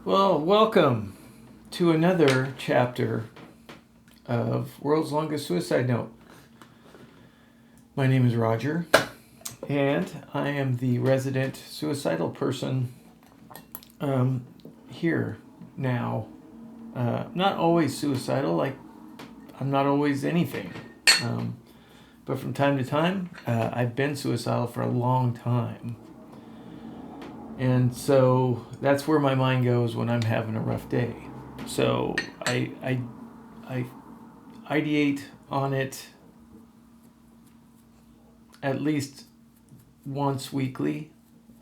Well, welcome to another chapter of World's Longest Suicide Note. My name is Roger, and I am the resident suicidal person here now. Not always suicidal, like I'm not always anything. Um, but from time to time, I've been suicidal for a long time. And so that's where my mind goes when I'm having a rough day. So I ideate on it at least once weekly.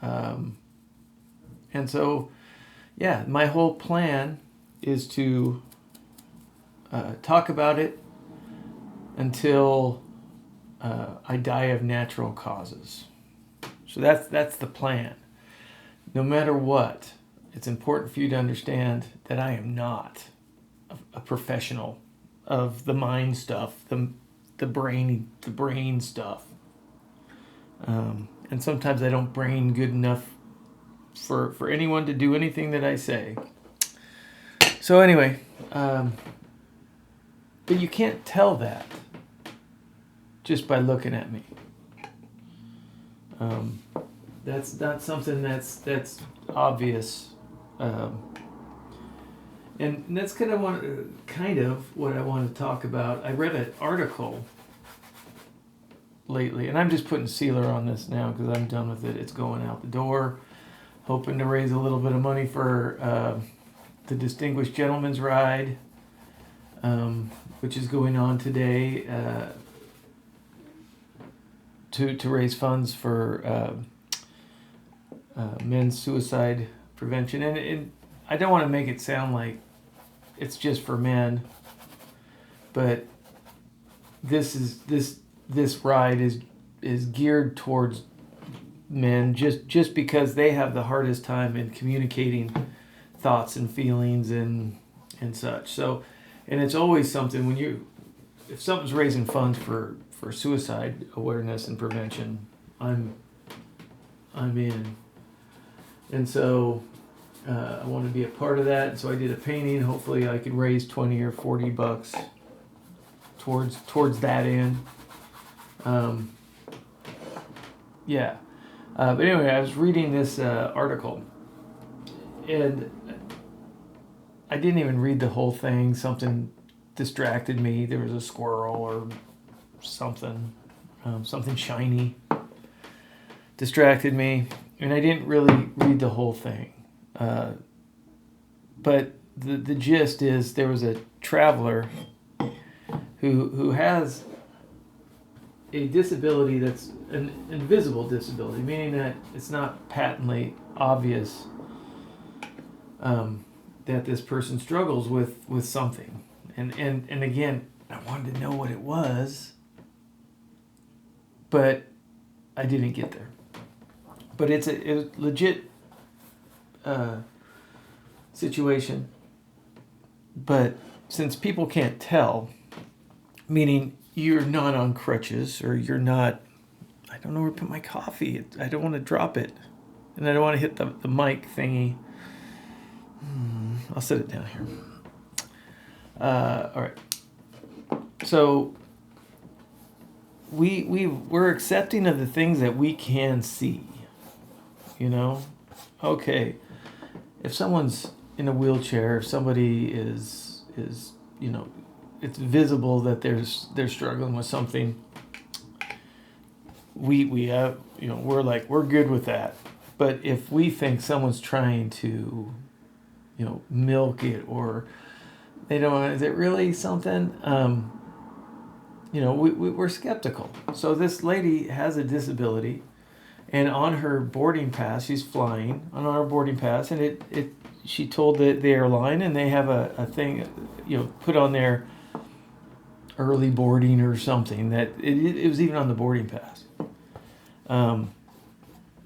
Um, and so, yeah, my whole plan is to talk about it until I die of natural causes. So that's the plan. No matter what, it's important for you to understand that I am not a professional of the mind stuff, the brain stuff. And sometimes I don't brain good enough for anyone to do anything that I say. So anyway, but you can't tell that just by looking at me. Um, that's not something that's obvious, and that's kind of what I want to talk about. I read an article lately, and I'm just putting sealer on this now because I'm done with it. It's going out the door. Hoping to raise a little bit of money for the Distinguished Gentleman's Ride, which is going on today to raise funds for men's suicide prevention. And I don't want to make it sound like it's just for men, but this ride is geared towards men just because they have the hardest time in communicating thoughts and feelings and such. So, and it's always something if something's raising funds for suicide awareness and prevention, I'm in. And so I want to be a part of that. And so I did a painting. Hopefully I could raise 20 or 40 bucks towards that end. Yeah. But anyway, I was reading this article, and I didn't even read the whole thing. Something distracted me. There was a squirrel or something, something shiny distracted me, and I didn't really read the whole thing. But the gist is there was a traveler who has a disability that's an invisible disability, meaning that it's not patently obvious that this person struggles with something. And again, I wanted to know what it was, but I didn't get there. But it's a legit situation. But since people can't tell, meaning you're not on crutches or you're not, I don't know where to put my coffee. I don't want to drop it. And I don't want to hit the mic thingy. I'll set it down here. All right. So we're accepting of the things that we can see. You know? Okay. If someone's in a wheelchair, if somebody is it's visible that they're struggling with something. We have we're good with that. But if we think someone's trying to milk it, or they don't, is it really something? We're skeptical. So this lady has a disability, and on her boarding pass, she's flying on our boarding pass, and she told the airline, and they have a thing, put on there early boarding or something, that it was even on the boarding pass.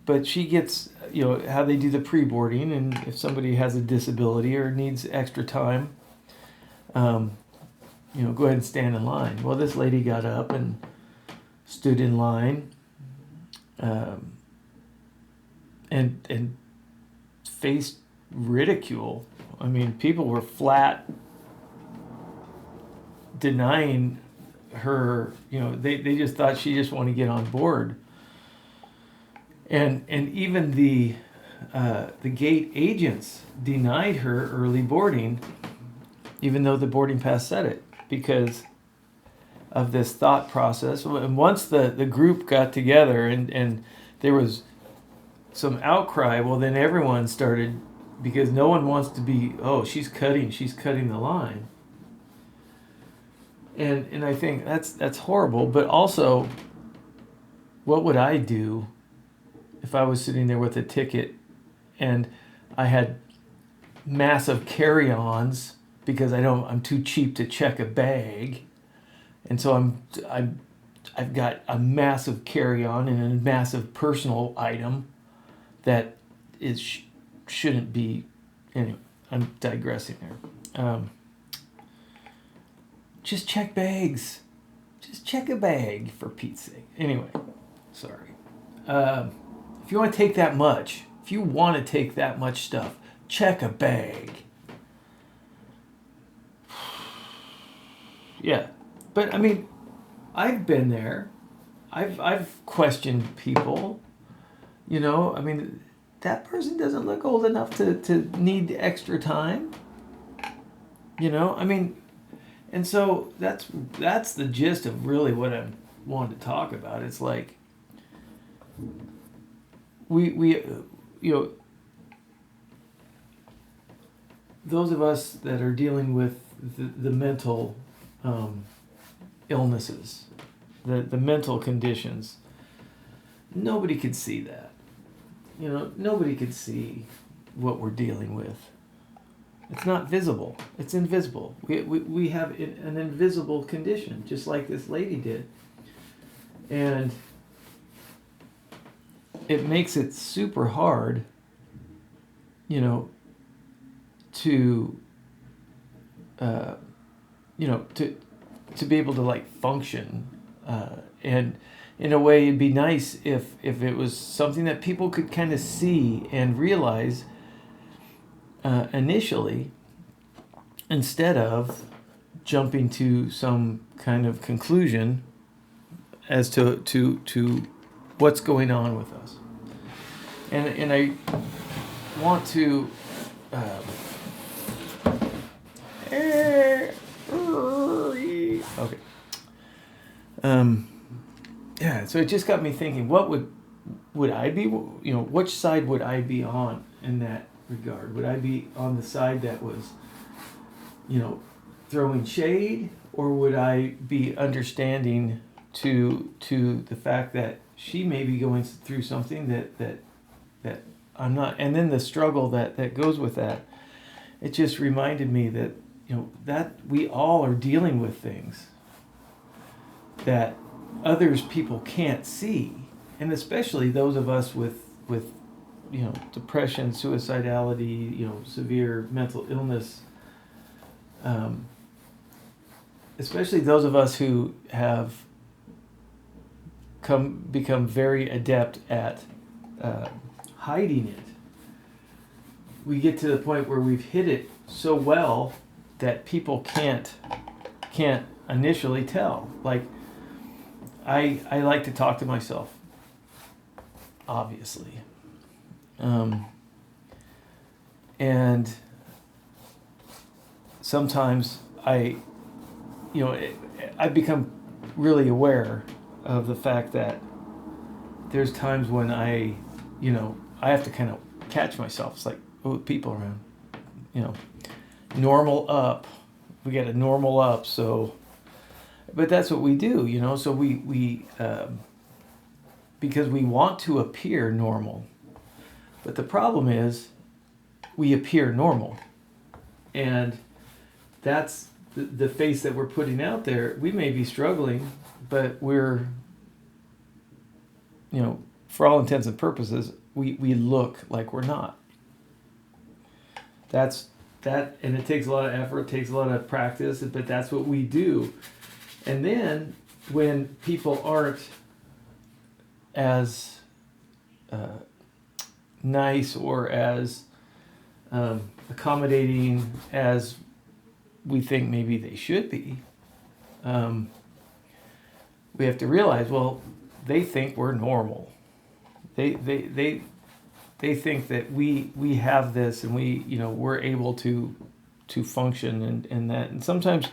But she gets, how they do the pre-boarding, and if somebody has a disability or needs extra time, go ahead and stand in line. Well, this lady got up and stood in line, and faced ridicule. I mean, people were flat denying her, they just thought she just wanted to get on board. And even the gate agents denied her early boarding, even though the boarding pass said it, because of this thought process. And once the group got together and there was some outcry, well, then everyone started, because no one wants to be, oh, she's cutting the line. And I think that's horrible. But also, what would I do if I was sitting there with a ticket and I had massive carry-ons because I'm too cheap to check a bag, and so I've got a massive carry-on and a massive personal item that shouldn't be. Anyway, I'm digressing there. Just check bags. Just check a bag, for Pete's sake. Anyway, sorry. If you want to take that much stuff, check a bag. Yeah, but I mean, I've been there. I've questioned people. I mean, that person doesn't look old enough to need extra time. I mean, and so that's the gist of really what I wanted to talk about. It's like we those of us that are dealing with the mental illnesses, the mental conditions, nobody could see that. Nobody could see what we're dealing with. It's not visible. It's invisible. We have an invisible condition, just like this lady did. And it makes it super hard, to be able to like function, and in a way it'd be nice if it was something that people could kind of see and realize initially, instead of jumping to some kind of conclusion as to what's going on with us. And I want to okay. Yeah, so it just got me thinking, what would I be, which side would I be on in that regard? Would I be on the side that was, throwing shade, or would I be understanding to the fact that she may be going through something that I'm not, and then the struggle that goes with that? It just reminded me that that we all are dealing with things that people can't see, and especially those of us with depression, suicidality, severe mental illness, especially those of us who have become very adept at hiding it. We get to the point where we've hid it so well that people can't initially tell. Like, I like to talk to myself, obviously. And sometimes I become really aware of the fact that there's times when I have to kind of catch myself. It's like, oh, people around, normal up. We got to normal up. So, but that's what we do, so we because we want to appear normal. But the problem is we appear normal. And that's the face that we're putting out there. We may be struggling, but we're, for all intents and purposes, we look like we're not. And it takes a lot of effort, it takes a lot of practice, but that's what we do. And then when people aren't as nice or as accommodating as we think maybe they should be, we have to realize, well, they think we're normal. They think that we have this, and we're able to function, and that, and sometimes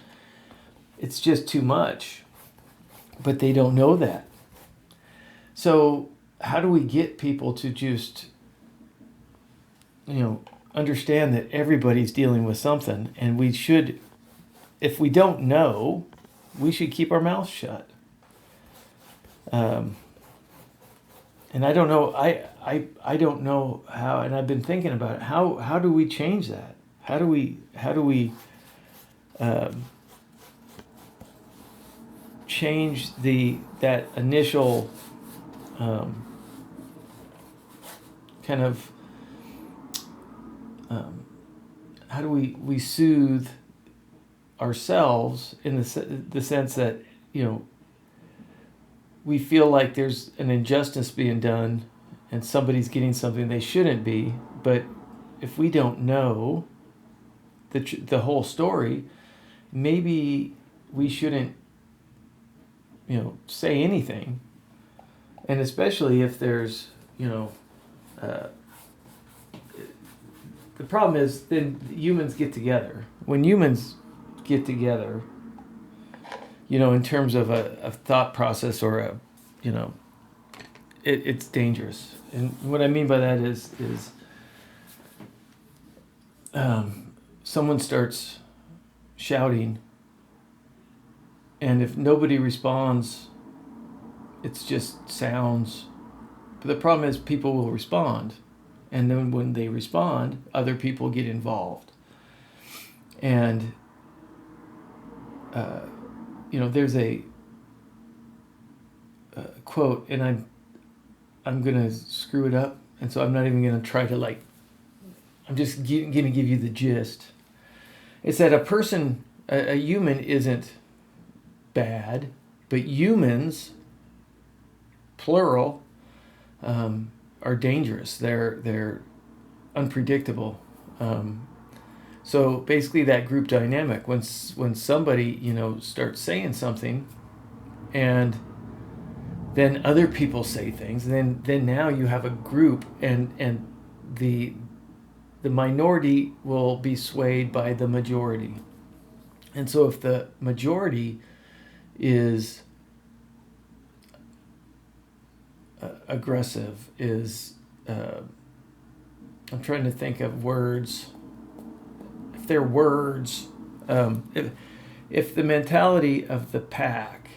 it's just too much, but they don't know that. So how do we get people to just understand that everybody's dealing with something, and we should, if we don't know, we should keep our mouths shut. And I don't know, I don't know how, and I've been thinking about it. How do we change that? How do we change that initial kind of how do we soothe ourselves in the sense that we feel like there's an injustice being done and somebody's getting something they shouldn't be, but if we don't know the whole story, maybe we shouldn't say anything. And especially if there's the problem is then humans get together. When humans get together, in terms of a thought process or it's dangerous. And what I mean by that is someone starts shouting, and if nobody responds, it's just sounds. But the problem is people will respond, and then when they respond, other people get involved. And there's a quote, and I'm gonna screw it up, and so I'm not even gonna try to I'm just gonna give you the gist. It's that a human isn't bad, but humans, plural, are dangerous. They're unpredictable. So basically, that group dynamic, when somebody starts saying something, and then other people say things, and then now you have a group, and the minority will be swayed by the majority. And so if the majority is aggressive, I'm trying to think of words. If they're words, if the mentality of the pack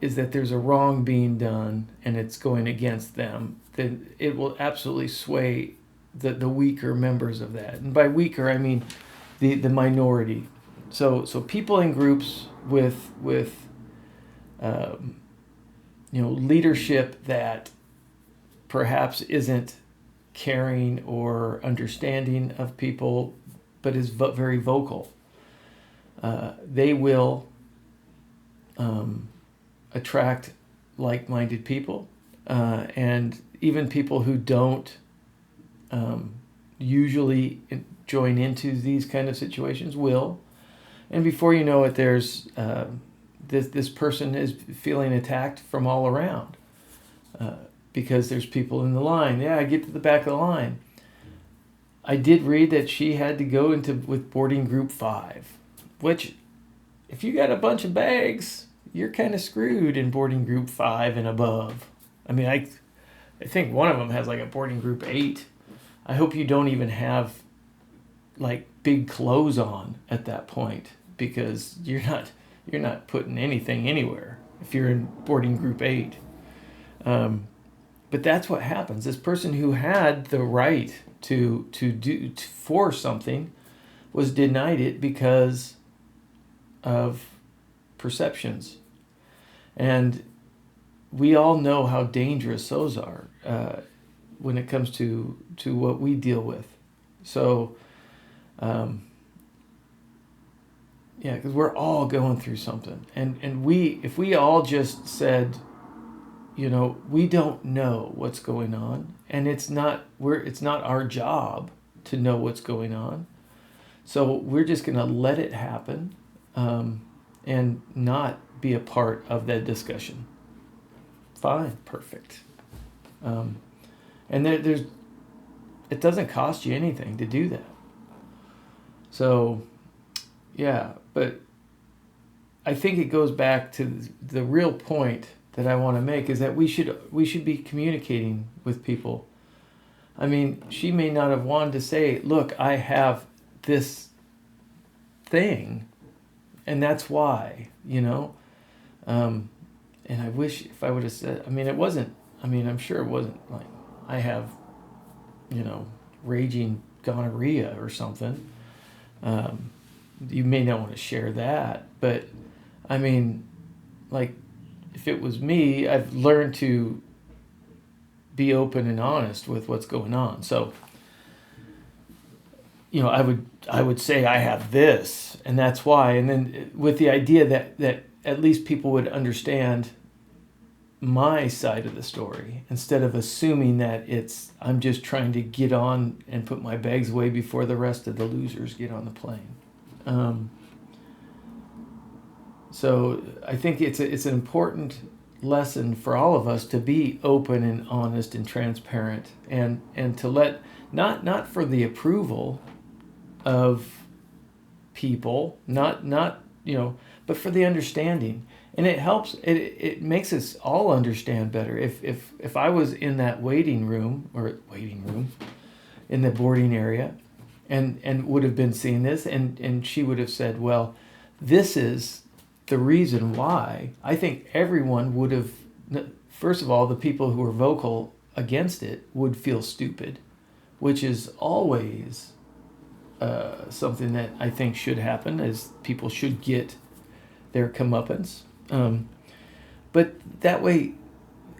is that there's a wrong being done and it's going against them, then it will absolutely sway the weaker members of that. And by weaker, I mean the minority. So people in groups with leadership that perhaps isn't caring or understanding of people, but is very vocal. They will attract like-minded people, and even people who don't usually join into these kind of situations will. And before you know it, there's this person is feeling attacked from all around because there's people in the line. Yeah, I get to the back of the line. I did read that she had to go with boarding group 5, which if you got a bunch of bags, you're kind of screwed in boarding group 5 and above. I mean, I think one of them has a boarding group 8. I hope you don't even have big clothes on at that point, because you're not putting anything anywhere if you're in boarding group 8. But that's what happens. This person who had the right to for something was denied it because of perceptions. And we all know how dangerous those are when it comes to what we deal with. So, because we're all going through something. And if we all just said, we don't know what's going on, and it's not our job to know what's going on. So we're just going to let it happen, and not be a part of that discussion. Fine, perfect. And there's it doesn't cost you anything to do that. So, yeah, but I think it goes back to the real point that I want to make is that we should be communicating with people. I mean, she may not have wanted to say, "Look, I have this thing, and that's why," And I wish if I would have said, I mean, it wasn't. I mean, I'm sure it wasn't like I have, raging gonorrhea or something. You may not want to share that, but I mean, like, if it was me, I've learned to be open and honest with what's going on. So, I would say I have this, and that's why. And then with the idea that at least people would understand my side of the story instead of assuming that I'm just trying to get on and put my bags away before the rest of the losers get on the plane. So I think it's an important lesson for all of us to be open and honest and transparent, and to let not for the approval of people, not but for the understanding. And it helps. It makes us all understand better. If I was in that waiting room in the boarding area, and would have been seeing this, and she would have said, well, this is the reason why. I think everyone would have. First of all, the people who are vocal against it would feel stupid, which is always something that I think should happen. Is people should get their comeuppance. But that way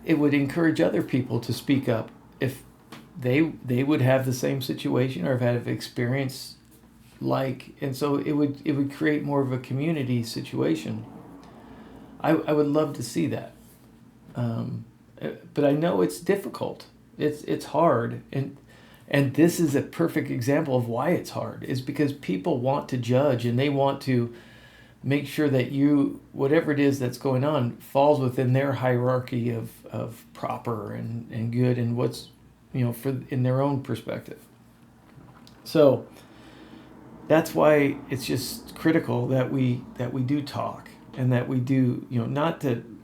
it would encourage other people to speak up if they would have the same situation or have had experience and so it would create more of a community situation. I would love to see that. But I know it's difficult. It's hard, and this is a perfect example of why it's hard, is because people want to judge and they want to make sure that whatever it is that's going on falls within their hierarchy of proper and good and what's, in their own perspective. So that's why it's just critical that we do talk, and that we do,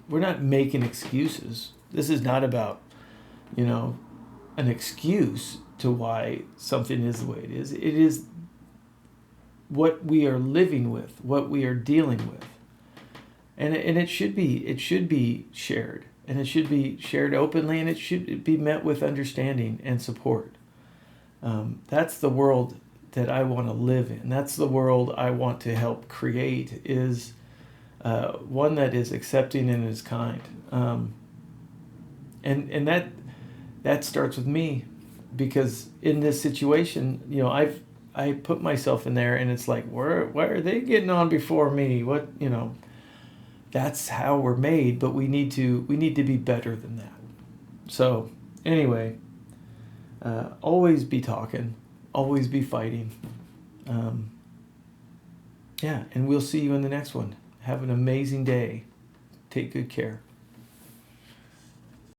we're not making excuses. This is not about, an excuse to why something is the way it is. It is what we are living with, what we are dealing with, and it should be shared, and it should be shared openly, and it should be met with understanding and support. That's the world that I want to live in. That's the world I want to help create, is one that is accepting and is kind, and that starts with me, because in this situation, I put myself in there, and it's like, why are they getting on before me? What, that's how we're made, but we need to be better than that. So anyway, always be talking, always be fighting. Yeah, and we'll see you in the next one. Have an amazing day. Take good care.